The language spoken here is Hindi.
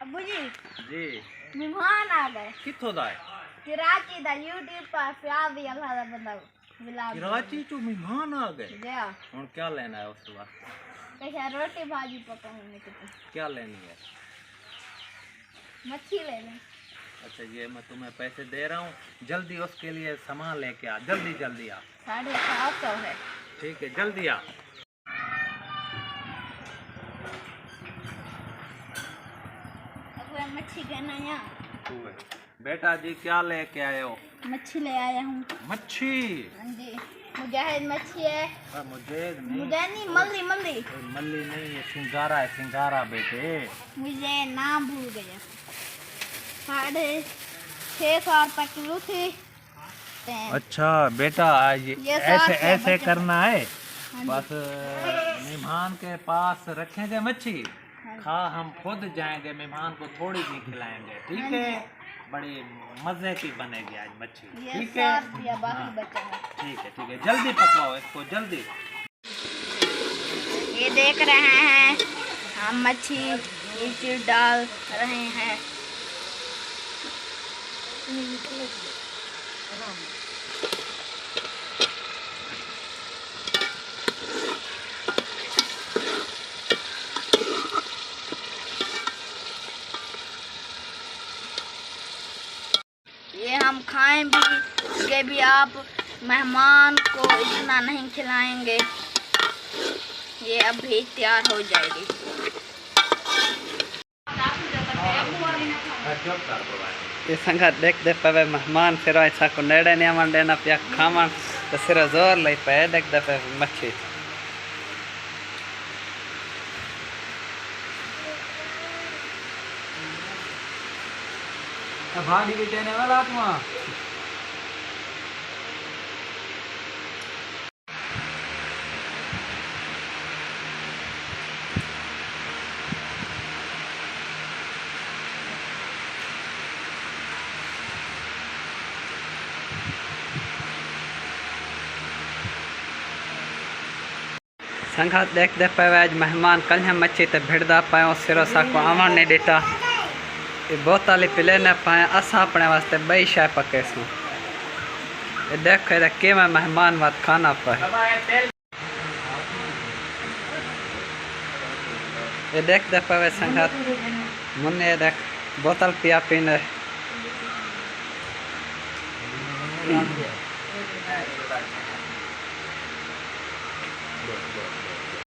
अबू जी जी मेहमान आ गए। कित्थों दा है? कराची दा यूट्यूब पर प्यार भी अल्लाह दा बंदा मिला। कराची तो मेहमान आ गए। गया और क्या लेना है उसके वास्ते? कैसा रोटी भाजी पकाऊंगी तो क्या लेनी है? मच्छी ले लें। अच्छा ये मैं तुम्हें पैसे दे रहा हूँ, जल्दी उसके लिए सामान लेके आ, जल्दी जल्दी आ। 750 है। ठीक है जल्दी आ। मच्छी कहना यहाँ। बेटा जी क्या लेके आए हो? मच्छी ले आया हूँ। मच्छी? हाँ जी मुजाहिद मच्छी है। मुझे नहीं मल्ली मल्ली मल्ली नहीं है, सिंगारा है, सिंगारा बेटे। मुझे नाम भूल गया। 650 रुपये किलो थी। अच्छा बेटा आज ऐसे ऐसे करना है बस। मेहमान के पास रखेंगे मच्छी, खा हम खुद जाएंगे, मेहमान को थोड़ी भी खिलाएंगे, ठीक है? बड़ी मजे की बनेगी आज मच्छी, ठीक है? ठीक है जल्दी पकवाओ इसको जल्दी। ये देख रहे हैं हम मच्छी डाल रहे हैं। ये हम खाएं भी आप मेहमान को इतना नहीं खिलाएंगे। ये अभी तैयार हो जाएगी। ये संगत देख दे पे मेहमान फिर ऐसा को नेड़े नहीं मन देना पिया खावन तो सिर जोर ले पे देख दे पे मच्छी। भाड़ी भी देने वाला आत्मा संघात देख दे पे आज मेहमान कल हम मच्छी तो भिड़दा पाए सिरो सा को आवन नहीं देता। ये बोतल पिले न पाए असा अपने वास्ते बई शाय पके सू। ये देख के मैं मेहमान वात खाना पाए। ये देख दे पे संघात मुन्ने देख बोतल पिया पीने।